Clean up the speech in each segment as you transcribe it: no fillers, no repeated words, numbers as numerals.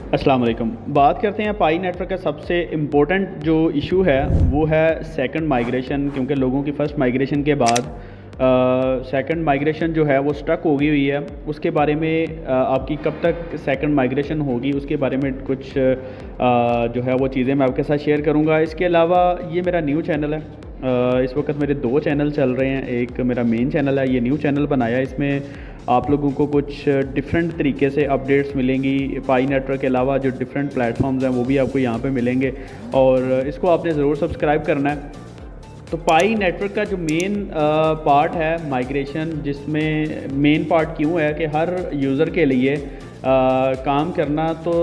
अस्सलाम वालेकुम। बात करते हैं पाई नेटवर्क का सबसे इम्पोर्टेंट जो इशू है वो है सेकंड माइग्रेशन, क्योंकि लोगों की फ़र्स्ट माइग्रेशन के बाद सेकंड माइग्रेशन जो है वो स्टक हो गई हुई है। उसके बारे में आपकी कब तक सेकंड माइग्रेशन होगी उसके बारे में कुछ जो है वो चीज़ें मैं आपके साथ शेयर करूँगा। इसके अलावा ये मेरा न्यू चैनल है। इस वक्त मेरे दो चैनल चल रहे हैं। एक मेरा मेन चैनल है, ये न्यू चैनल बनाया, इसमें आप लोगों को कुछ डिफरेंट तरीके से अपडेट्स मिलेंगी। पाई नेटवर्क के अलावा जो डिफरेंट प्लेटफॉर्म्स हैं वो भी आपको यहाँ पे मिलेंगे और इसको आपने ज़रूर सब्सक्राइब करना है। तो पाई नेटवर्क का जो मेन पार्ट है माइग्रेशन, जिसमें मेन पार्ट क्यों है कि हर यूज़र के लिए काम करना तो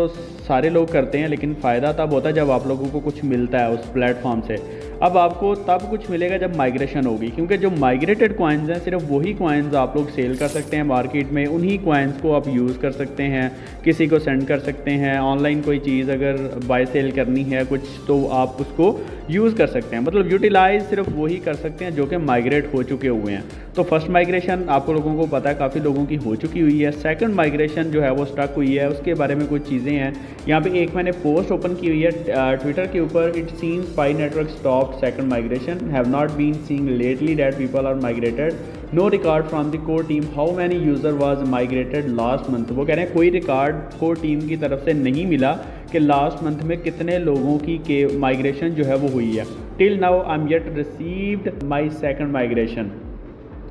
सारे लोग करते हैं, लेकिन फ़ायदा तब होता है जब आप लोगों को कुछ मिलता है उस प्लेटफॉर्म से। अब आपको तब कुछ मिलेगा जब माइग्रेशन होगी, क्योंकि जो माइग्रेटेड कॉइन्स हैं सिर्फ वही कॉइन्स आप लोग सेल कर सकते हैं मार्केट में। उन्हीं कॉइन्स को आप यूज़ कर सकते हैं, किसी को सेंड कर सकते हैं। ऑनलाइन कोई चीज़ अगर बाय सेल करनी है कुछ तो आप उसको यूज़ कर सकते हैं, मतलब यूटिलाइज़ सिर्फ वही कर सकते हैं जो कि माइग्रेट हो चुके हुए हैं। तो फर्स्ट माइग्रेशन आप लोगों को पता है काफ़ी लोगों की हो चुकी हुई है। सेकंड माइग्रेशन जो है वो स्टक हुई है, उसके बारे में कुछ चीज़ें हैं। यहाँ पे एक मैंने पोस्ट ओपन की हुई है ट्विटर के ऊपर। It seems Pi network stop second migration, have not been seeing lately that people are migrated, no record from the core team how many user was migrated last month. वो कह रहे हैं कोई रिकॉर्ड कोर टीम की तरफ से नहीं मिला कि लास्ट मंथ में कितने लोगों की के माइग्रेशन जो है वो हुई है। Till now I am yet received my second migration,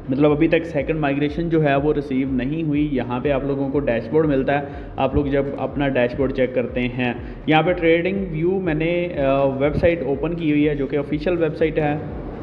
मतलब अभी तक सेकंड माइग्रेशन जो है वो रिसीव नहीं हुई। यहाँ पे आप लोगों को डैशबोर्ड मिलता है। आप लोग जब अपना डैशबोर्ड चेक करते हैं, यहाँ पे ट्रेडिंग व्यू मैंने वेबसाइट ओपन की हुई है जो कि ऑफिशियल वेबसाइट है।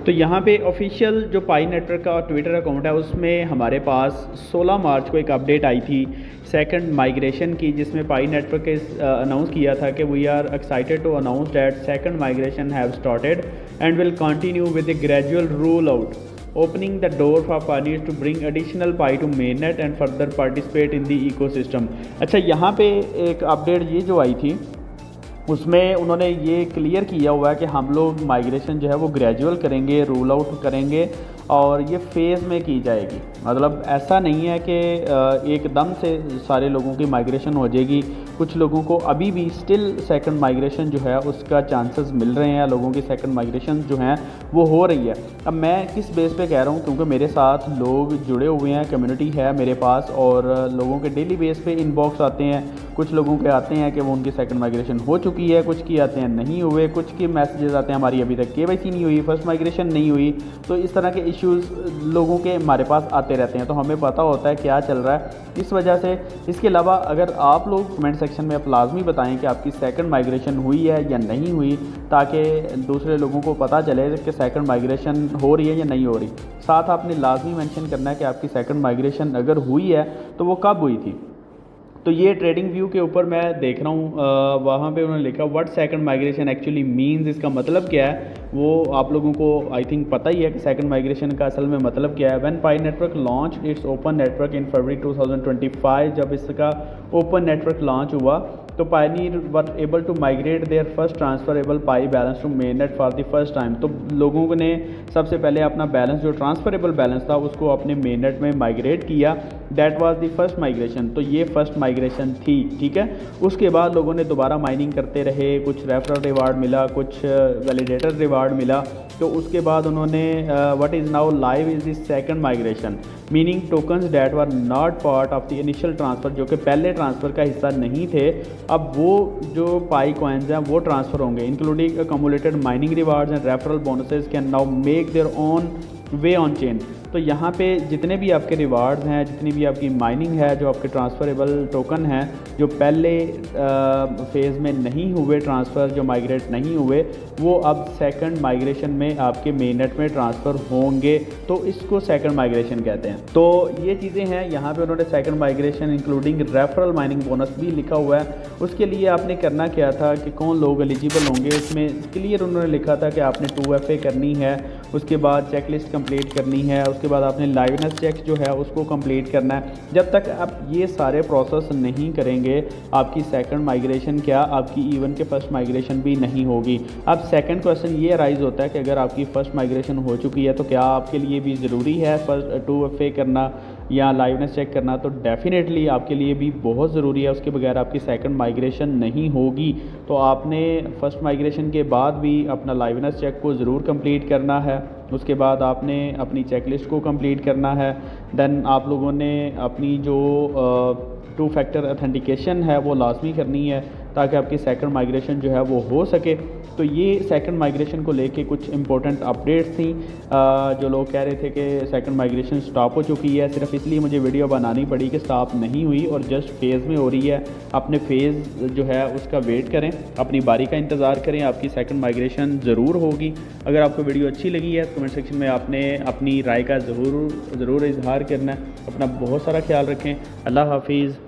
तो यहाँ पे ऑफिशियल जो पाई नेटवर्क का ट्विटर अकाउंट है उसमें हमारे पास 16 मार्च को एक अपडेट आई थी सेकंड माइग्रेशन की, जिसमें पाई नेटवर्क के अनाउंस किया था कि we are excited to announce that second migration have started and will continue with the gradual roll out, opening the door for pioneers to bring additional pi to mainnet and further participate in the ecosystem। अच्छा, यहाँ पे एक update ये जो आई थी उसमें उन्होंने ये क्लियर किया हुआ है कि हम लोग माइग्रेशन जो है वो ग्रेजुअल करेंगे, रोल आउट करेंगे और ये फेज़ में की जाएगी। मतलब ऐसा नहीं है कि एकदम से सारे लोगों की माइग्रेशन हो जाएगी। कुछ लोगों को अभी भी स्टिल सेकंड माइग्रेशन जो है उसका चांसेस मिल रहे हैं। लोगों की सेकंड माइग्रेशन जो हैं वो हो रही है। अब मैं किस बेस पे कह रहा हूँ, क्योंकि मेरे साथ लोग जुड़े हुए हैं, कम्युनिटी है मेरे पास और लोगों के डेली बेस पे इनबॉक्स आते हैं। कुछ लोगों के आते हैं कि वो उनकी सेकंड माइग्रेशन हो चुकी है, कुछ की आते हैं नहीं हुए, कुछ के मैसेजेस आते हैं हमारी अभी तक केवाईसी नहीं हुई, फर्स्ट माइग्रेशन नहीं हुई। तो इस तरह के इश्यूज़ लोगों के हमारे पास आते रहते हैं, तो हमें पता होता है क्या चल रहा है इस वजह से। इसके अलावा अगर आप लोग कमेंट सेक्शन में आप लाजमी बताएं कि आपकी सेकंड माइग्रेशन हुई है या नहीं हुई, ताकि दूसरे लोगों को पता चले कि सेकंड माइग्रेशन हो रही है या नहीं हो रही। साथ आपने लाजमी मेंशन करना है कि आपकी सेकंड माइग्रेशन अगर हुई है तो वो कब हुई थी। तो ये ट्रेडिंग व्यू के ऊपर मैं देख रहा हूँ, वहाँ पे उन्होंने लिखा what second migration actually means. इसका मतलब क्या है वो आप लोगों को आई थिंक पता ही है कि सेकंड माइग्रेशन का असल में मतलब क्या है। When Pi network launch it's open network in February 2025, जब इसका ओपन नेटवर्क लॉन्च हुआ तो pioneer were able to migrate their first transferable Pi balance to mainnet for the first time. तो लोगों ने सबसे पहले अपना बैलेंस जो ट्रांसफरेबल बैलेंस था उसको अपने मेन नेट में माइग्रेट किया। That was the first migration. तो ये फर्स्ट माइग्रेशन थी, ठीक है। उसके बाद लोगों ने दोबारा माइनिंग करते रहे, कुछ रेफरल रिवार्ड मिला, कुछ वैलिडेटर रिवार्ड मिला। तो उसके बाद उन्होंने what is now live is the second migration, meaning tokens that were not part of the initial transfer, जो कि पहले ट्रांसफ़र का हिस्सा नहीं थे, अब वो जो पाई कॉइन्स हैं वो ट्रांसफ़र होंगे। Including accumulated mining rewards and referral bonuses can now make their own way on chain. तो यहाँ पे जितने भी आपके रिवार्ड्स हैं, जितनी भी आपकी माइनिंग है, जो आपके ट्रांसफरेबल टोकन हैं, जो पहले फेज़ में नहीं हुए ट्रांसफ़र, जो माइग्रेट नहीं हुए, वो अब सेकंड माइग्रेशन में आपके मेननेट में ट्रांसफ़र होंगे। तो इसको सेकंड माइग्रेशन कहते हैं। तो ये चीज़ें हैं। यहाँ पे उन्होंने second migration including referral mining bonus भी लिखा हुआ है। उसके लिए आपने करना क्या था कि कौन लोग एलिजिबल होंगे, उसमें क्लियर उन्होंने लिखा था कि आपने 2FA करनी है, उसके बाद चेकलिस्ट कंप्लीट करनी है, उसके बाद आपने लाइवनेस चेक जो है उसको कंप्लीट करना है। जब तक आप ये सारे प्रोसेस नहीं करेंगे आपकी सेकंड माइग्रेशन क्या, आपकी इवन के फर्स्ट माइग्रेशन भी नहीं होगी। अब सेकंड क्वेश्चन ये राइज होता है कि अगर आपकी फ़र्स्ट माइग्रेशन हो चुकी है तो क्या आपके लिए भी ज़रूरी है फर्स्ट 2FA करना। या लाइवनेस चेक करना, तो डेफ़िनेटली आपके लिए भी बहुत ज़रूरी है। उसके बगैर आपकी सेकंड माइग्रेशन नहीं होगी। तो आपने फ़र्स्ट माइग्रेशन के बाद भी अपना लाइवनेस चेक को ज़रूर कंप्लीट करना है। उसके बाद आपने अपनी चेकलिस्ट को कंप्लीट करना है। देन आप लोगों ने अपनी जो 2 फैक्टर ऑथेंटिकेशन है वो लाजमी करनी है, ताकि आपकी सेकंड माइग्रेशन जो है वो हो सके। तो ये सेकंड माइग्रेशन को लेके कुछ इंपॉर्टेंट अपडेट्स थी। जो लोग कह रहे थे कि सेकंड माइग्रेशन स्टॉप हो चुकी है, सिर्फ इसलिए मुझे वीडियो बनानी पड़ी कि स्टॉप नहीं हुई और जस्ट फेज़ में हो रही है। अपने फेज़ जो है उसका वेट करें, अपनी बारी का इंतज़ार करें, आपकी सेकंड माइग्रेशन ज़रूर होगी। अगर आपको वीडियो अच्छी लगी है तो कमेंट सेक्शन में आपने अपनी राय का ज़रूर इजहार करना है। अपना बहुत सारा ख्याल रखें। अल्लाह हाफिज़।